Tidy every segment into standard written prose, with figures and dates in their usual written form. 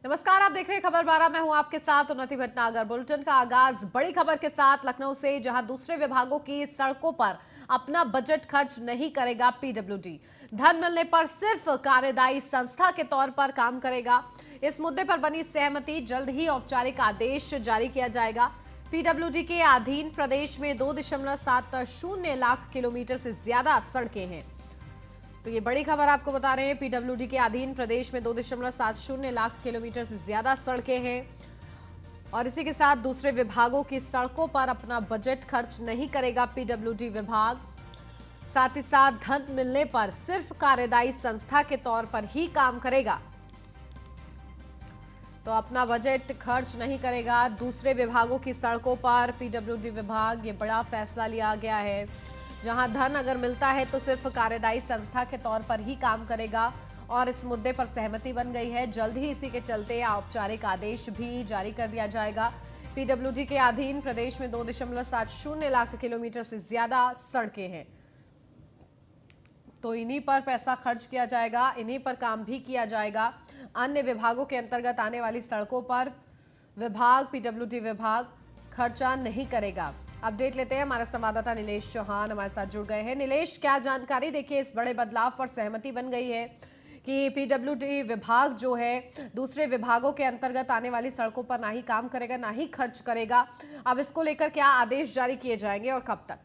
नमस्कार, आप देख रहे हैं खबर 12। मैं हूं आपके साथ उन्नति भटनागर। बुलेटिन का आगाज बड़ी खबर के साथ लखनऊ से, जहां दूसरे विभागों की सड़कों पर अपना बजट खर्च नहीं करेगा पीडब्ल्यूडी। धन मिलने पर सिर्फ कार्यदायी संस्था के तौर पर काम करेगा। इस मुद्दे पर बनी सहमति, जल्द ही औपचारिक आदेश जारी किया जाएगा। पीडब्ल्यूडी के अधीन प्रदेश में 2.70 लाख किलोमीटर से ज्यादा सड़कें हैं। तो ये बड़ी खबर आपको बता रहे हैं। पीडब्ल्यूडी के अधीन प्रदेश में 2.70 लाख किलोमीटर से ज्यादा सड़कें हैं और इसी के साथ दूसरे विभागों की सड़कों पर अपना बजट खर्च नहीं करेगा पीडब्ल्यूडी विभाग। साथ ही साथ धन मिलने पर सिर्फ कार्यदायी संस्था के तौर पर ही काम करेगा। तो अपना बजट खर्च नहीं करेगा दूसरे विभागों की सड़कों पर पीडब्ल्यूडी विभाग। ये बड़ा फैसला लिया गया है, जहां धन अगर मिलता है तो सिर्फ कार्यदायी संस्था के तौर पर ही काम करेगा और इस मुद्दे पर सहमति बन गई है। जल्द ही इसी के चलते औपचारिक आदेश भी जारी कर दिया जाएगा। पीडब्ल्यूडी के अधीन प्रदेश में 2.70 लाख किलोमीटर से ज्यादा सड़कें हैं, तो इन्हीं पर पैसा खर्च किया जाएगा, इन्हीं पर काम भी किया जाएगा। अन्य विभागों के अंतर्गत आने वाली सड़कों पर पीडब्ल्यूडी विभाग खर्चा नहीं करेगा। अपडेट लेते हैं, हमारे संवाददाता नीलेश चौहान हमारे साथ जुड़ गए हैं। नीलेश, क्या जानकारी? देखिए, इस बड़े बदलाव पर सहमति बन गई है कि पीडब्ल्यूडी विभाग जो है दूसरे विभागों के अंतर्गत आने वाली सड़कों पर ना ही काम करेगा, ना ही खर्च करेगा। अब इसको लेकर क्या आदेश जारी किए जाएंगे और कब तक?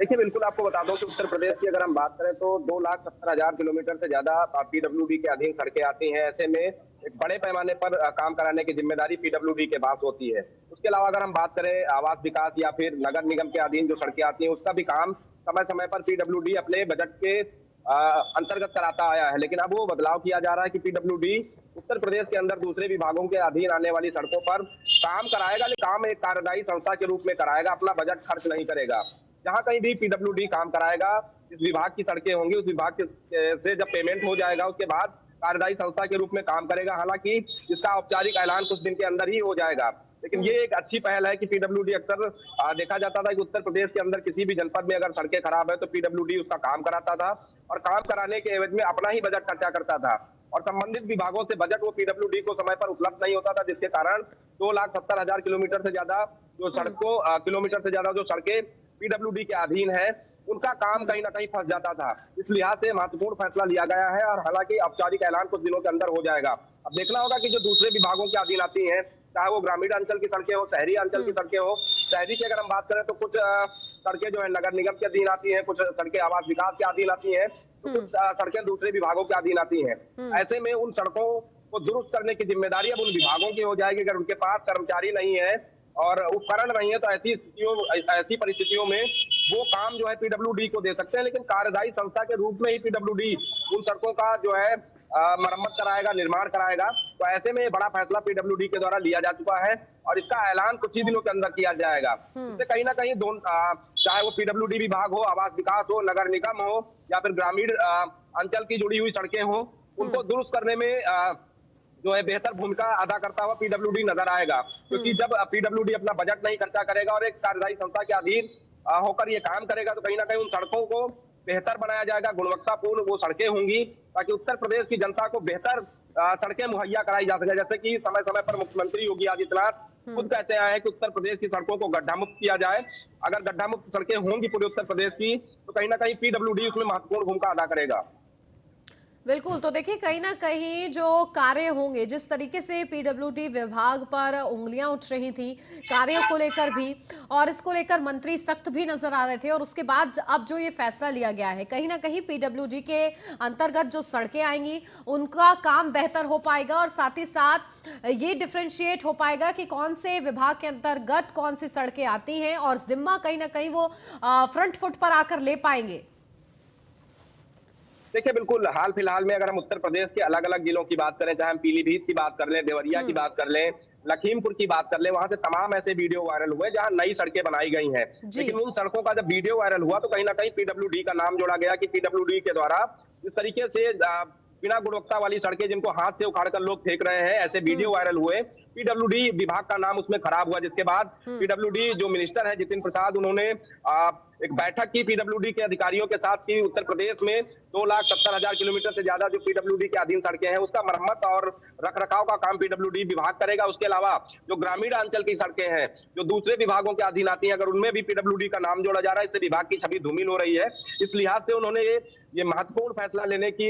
देखिए, बिल्कुल आपको बता दूं कि उत्तर प्रदेश की अगर हम बात करें तो 2,70,000 किलोमीटर से ज्यादा पीडब्ल्यूडी के अधीन सड़कें आती हैं। ऐसे में एक बड़े पैमाने पर काम कराने की जिम्मेदारी पीडब्ल्यूडी के पास होती है। उसके अलावा अगर हम बात करें आवास विकास या फिर नगर निगम के अधीन जो सड़कें आती हैं, उसका भी काम समय समय पर पीडब्ल्यूडी अपने बजट के अंतर्गत कराता आया है। लेकिन अब वो बदलाव किया जा रहा है कि पीडब्ल्यूडी उत्तर प्रदेश के अंदर दूसरे विभागों के अधीन आने वाली सड़कों पर काम कराएगा, लेकिन काम एक कार्यदायी संस्था के रूप में कराएगा, अपना बजट खर्च नहीं करेगा। जहां कहीं भी पीडब्ल्यूडी काम कराएगा, इस विभाग की सड़कें होंगी, उस विभाग से जब पेमेंट हो जाएगा उसके बाद कार्यदायी संस्था के रूप में काम करेगा। हालांकि इसका औपचारिक ऐलान कुछ दिन के अंदर ही हो जाएगा, लेकिन ये एक अच्छी पहल है कि पीडब्ल्यूडी अक्सर देखा जाता था कि उत्तर प्रदेश के अंदर किसी भी जनपद में अगर सड़कें खराब है तो पीडब्ल्यूडी उसका काम कराता था और काम कराने के एवज में अपना ही बजट खर्चा करता था और संबंधित विभागों से बजट वो पीडब्ल्यूडी को समय पर उपलब्ध नहीं होता था, जिसके कारण 2,70,000 किलोमीटर से ज्यादा जो किलोमीटर से ज्यादा जो सड़कें पीडब्ल्यूडी के अधीन है, उनका काम कहीं ना कहीं फंस जाता था। इस लिहाज से महत्वपूर्ण फैसला लिया गया है और हालांकि औपचारिक ऐलान कुछ दिनों के अंदर हो जाएगा। अब देखना होगा कि जो दूसरे विभागों के अधीन आती हैं, चाहे वो ग्रामीण अंचल की सड़कें हो, शहरी अंचल की सड़कें हो। शहरी की अगर हम बात करें तो कुछ सड़कें जो है नगर निगम के अधीन आती हैं, कुछ सड़कें आवास विकास के अधीन आती हैं, तो कुछ सड़कें दूसरे विभागों के अधीन आती हैं। ऐसे में उन सड़कों को दुरुस्त करने की जिम्मेदारी अब उन विभागों की हो जाएगी। अगर उनके पास कर्मचारी नहीं है और उपकरण नहीं है तो ऐसी परिस्थितियों में वो काम जो है पीडब्ल्यूडी को दे सकते हैं, लेकिन कार्यदायी संस्था के रूप में ही पीडब्ल्यूडी उन सड़कों का जो है मरम्मत कराएगा, निर्माण कराएगा। तो ऐसे में बड़ा फैसला पीडब्ल्यूडी के द्वारा लिया जा चुका है और इसका ऐलान कुछ ही दिनों के अंदर किया जाएगा। इससे कहीं ना कहीं चाहे वो पीडब्ल्यूडी विभाग हो, आवास विकास हो, नगर निगम हो या फिर ग्रामीण अंचल की जुड़ी हुई सड़कें हो, उनको दुरुस्त करने में जो है बेहतर भूमिका अदा करता हुआ पीडब्ल्यूडी नजर आएगा। क्योंकि जब पीडब्ल्यूडी अपना बजट नहीं खर्चा करेगा और एक कार्यदायी संस्था के अधीन होकर ये काम करेगा तो कहीं ना कहीं उन सड़कों को बेहतर बनाया जाएगा, गुणवत्तापूर्ण वो सड़कें होंगी ताकि उत्तर प्रदेश की जनता को बेहतर सड़कें मुहैया कराई जा सके। जैसे कि समय समय पर मुख्यमंत्री योगी आदित्यनाथ खुद कहते आए हैं कि उत्तर प्रदेश की सड़कों को गड्ढा मुक्त किया जाए। अगर गड्ढा मुक्त सड़कें होंगी पूरे उत्तर प्रदेश की तो कहीं ना कहीं पीडब्ल्यूडी उसमें महत्वपूर्ण भूमिका अदा करेगा। बिल्कुल, तो देखिए, कहीं ना कहीं जो कार्य होंगे, जिस तरीके से पीडब्ल्यूडी विभाग पर उंगलियां उठ रही थी कार्यों को लेकर भी, और इसको लेकर मंत्री सख्त भी नजर आ रहे थे, और उसके बाद अब जो ये फैसला लिया गया है, कहीं ना कहीं पीडब्ल्यूडी के अंतर्गत जो सड़कें आएंगी उनका काम बेहतर हो पाएगा और साथ ही साथ ये डिफ्रेंशिएट हो पाएगा कि कौन से विभाग के अंतर्गत कौन सी सड़कें आती हैं और जिम्मा कहीं ना कहीं वो फ्रंट फुट पर आकर ले पाएंगे। देखिए, बिल्कुल हाल फिलहाल में अगर हम उत्तर प्रदेश के अलग अलग जिलों की बात करें, चाहे हम पीलीभीत की बात कर लें, देवरिया की बात कर लें, लखीमपुर की बात कर लें, वहां से तमाम ऐसे वीडियो वायरल हुए जहां नई सड़कें बनाई गई हैं। लेकिन उन सड़कों का जब वीडियो वायरल हुआ तो कहीं ना कहीं पीडब्ल्यूडी का नाम जोड़ा गया कि पीडब्ल्यूडी के द्वारा इस तरीके से बिना गुणवत्ता वाली सड़कें जिनको हाथ से उखाड़ कर लोग फेंक रहे हैं, ऐसे वीडियो वायरल हुए। पीडब्ल्यूडी विभाग का नाम उसमें खराब हुआ, जिसके बाद पीडब्ल्यूडी जो मिनिस्टर है जितिन प्रसाद, उन्होंने एक बैठक की पीडब्ल्यूडी के अधिकारियों के साथ की उत्तर प्रदेश में 2,70,000 किलोमीटर से ज्यादा जो पीडब्ल्यूडी के अधीन सड़कें हैं उसका मरम्मत और रखरखाव का काम पीडब्ल्यूडी विभाग करेगा। उसके अलावा जो ग्रामीण अंचल की सड़कें हैं जो दूसरे विभागों के अधीन आती हैं, अगर उनमें भी पीडब्ल्यूडी का नाम जोड़ा जा रहा है, इससे विभाग की छवि धूमिल हो रही है। इस लिहाज से उन्होंने ये महत्वपूर्ण फैसला लेने की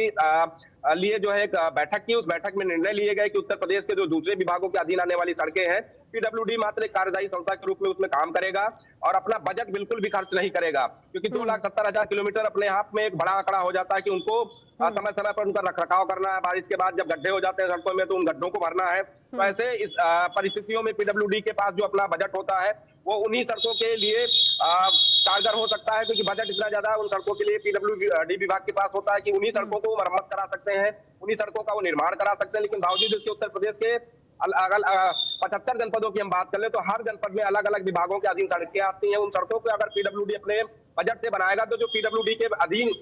लिए जो है एक बैठक की। उस बैठक में निर्णय लिए गए कि उत्तर प्रदेश के जो दूसरे विभागों के अधीन आने वाली सड़कें हैं, पीडब्ल्यूडी मात्र एक कार्यदायी संस्था के रूप में उसमें काम करेगा और अपना बजट बिल्कुल भी खर्च नहीं करेगा, क्योंकि 2,70,000 किलोमीटर अपने आप में एक बड़ा आंकड़ा हो जाता है कि उनको समय समय पर उनका रखरखाव करना है। बारिश के बाद जब गड्ढे हो जाते हैं सड़कों में तो उन गड्ढों को भरना है। तो ऐसे इस परिस्थितियों में पीडब्ल्यूडी के पास जो अपना बजट होता है वो उन्हीं सड़कों के लिए कारगर हो सकता है, क्योंकि बजट इतना ज्यादा उन सड़कों के लिए पीडब्ल्यूडी विभाग के पास होता है कि उन्हीं सड़कों को मरम्मत करा सकते हैं, उन्हीं सड़कों का वो निर्माण करा सकते हैं। लेकिन बावजूद इसके उत्तर प्रदेश के 75 जनपदों की हम बात कर ले तो हर जनपद में अलग अलग विभागों के अधीन सड़कें आती हैं। उन सड़कों को अगर पीडब्ल्यूडी अपने बजट से बनाएगा तो जो पीडब्ल्यूडी के अधीन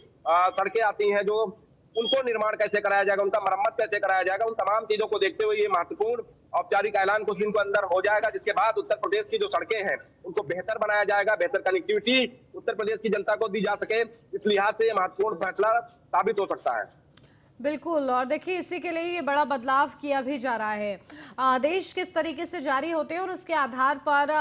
सड़कें आती हैं जो उनको निर्माण कैसे कराया जाएगा, उनका मरम्मत कैसे कराया जाएगा, उन तमाम चीजों को देखते हुए ये महत्वपूर्ण औपचारिक ऐलान कुछ दिन को अंदर हो जाएगा, जिसके बाद उत्तर प्रदेश की जो सड़कें हैं उनको बेहतर बनाया जाएगा, बेहतर कनेक्टिविटी उत्तर प्रदेश की जनता को दी जा सके। इस लिहाज से ये महत्वपूर्ण फैसला साबित हो सकता है। बिल्कुल, और देखिए इसी के लिए ये बड़ा बदलाव किया भी जा रहा है। आदेश किस तरीके से जारी होते हैं और उसके आधार पर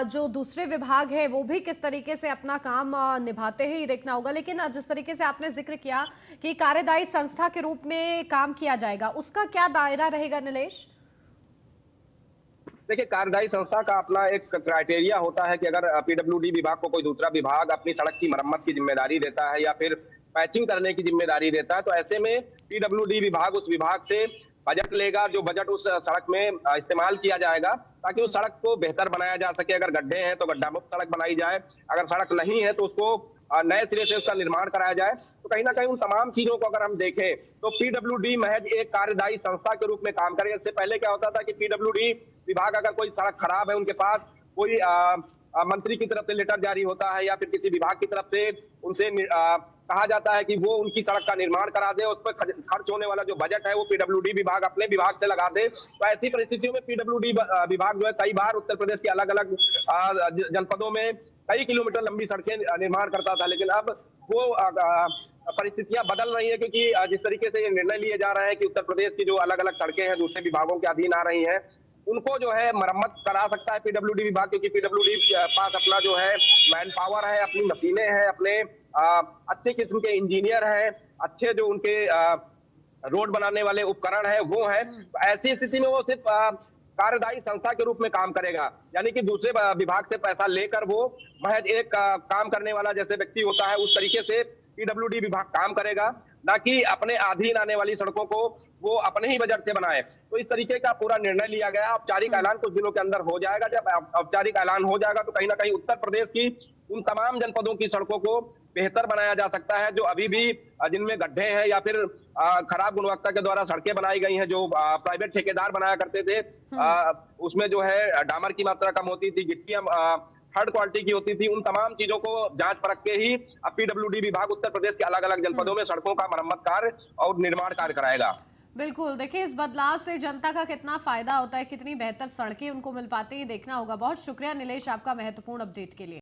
जो दूसरे विभाग है वो भी किस तरीके से अपना काम निभाते हैं ये देखना होगा। लेकिन जिस तरीके से आपने जिक्र किया कि कार्यदायी संस्था के रूप में काम किया जाएगा, उसका क्या दायरा रहेगा नीलेश? देखिए, कार्यदायी संस्था का अपना एक क्राइटेरिया होता है कि अगर पीडब्ल्यूडी विभाग को कोई दूसरा विभाग अपनी सड़क की मरम्मत की जिम्मेदारी देता है या फिर पैचिंग करने की जिम्मेदारी देता है, तो ऐसे में पीडब्ल्यूडी विभाग उस विभाग से बजट लेगा, जो बजट उस सड़क में इस्तेमाल किया जाएगा ताकि उस सड़क को बेहतर बनाया जा सके। अगर गड्ढे हैं तो गड्ढा मुक्त सड़क बनाई जाए, अगर सड़क नहीं है तो उसको नए सिरे से उसका निर्माण कराया जाए। तो कहीं ना कहीं उन तमाम चीजों को अगर हम देखें तो पीडब्ल्यूडी महज एक कार्यदायी संस्था के रूप में काम करेगा। इससे पहले क्या होता था कि पीडब्ल्यूडी विभाग अगर कोई सड़क खराब है, उनके पास कोई मंत्री की तरफ से लेटर जारी होता है या फिर किसी विभाग की तरफ से उनसे कहा जाता है कि वो उनकी सड़क का निर्माण करा दे, उस पर खर्च होने वाला जो बजट है वो पीडब्ल्यूडी विभाग अपने विभाग से लगा दे। तो ऐसी परिस्थितियों में पीडब्ल्यूडी विभाग जो है कई बार उत्तर प्रदेश के अलग अलग जनपदों में कई किलोमीटर लंबी सड़कें निर्माण करता था। लेकिन अब वो परिस्थितियां बदल रही है, क्योंकि जिस तरीके से ये निर्णय लिए जा रहे हैं कि उत्तर प्रदेश की जो अलग अलग सड़कें हैं दूसरे विभागों के अधीन आ रही हैं, उनको जो है मरम्मत करा सकता है पीडब्ल्यूडी विभाग, क्योंकि पीडब्ल्यूडी पास अपना जो है मैन पावर है, अपनी मशीनें हैं, अपने अच्छे किस्म के इंजीनियर हैं, अच्छे जो उनके रोड बनाने वाले उपकरण है वो है। तो ऐसी स्थिति में वो सिर्फ कार्यदायी संस्था के रूप में काम करेगा, यानी कि दूसरे विभाग से पैसा लेकर वो महज एक काम करने वाला जैसे व्यक्ति होता है उस तरीके से पीडब्ल्यूडी विभाग काम करेगा, ना कि अपने अधीन आने वाली सड़कों को वो अपने ही बजट से बनाए। तो इस तरीके का पूरा निर्णय लिया गया। औपचारिक ऐलान कुछ दिनों के अंदर हो जाएगा। जब औपचारिक ऐलान हो जाएगा तो कहीं ना कहीं उत्तर प्रदेश की उन तमाम जनपदों की सड़कों को बेहतर बनाया जा सकता है जो अभी भी जिनमें गड्ढे हैं या फिर खराब गुणवत्ता के द्वारा सड़कें बनाई गई हैं, जो प्राइवेट ठेकेदार बनाया करते थे, उसमें जो है डामर की मात्रा कम होती थी, गिट्टियां थर्ड क्वालिटी की होती थी। उन तमाम चीजों को जांच परख के ही पीडब्ल्यूडी विभाग उत्तर प्रदेश के अलग अलग जनपदों में सड़कों का मरम्मत कार्य और निर्माण कार्य कराएगा। बिल्कुल, देखिए इस बदलाव से जनता का कितना फायदा होता है, कितनी बेहतर सड़कें उनको मिल पाती है, देखना होगा। बहुत शुक्रिया नीलेश आपका महत्वपूर्ण अपडेट के लिए।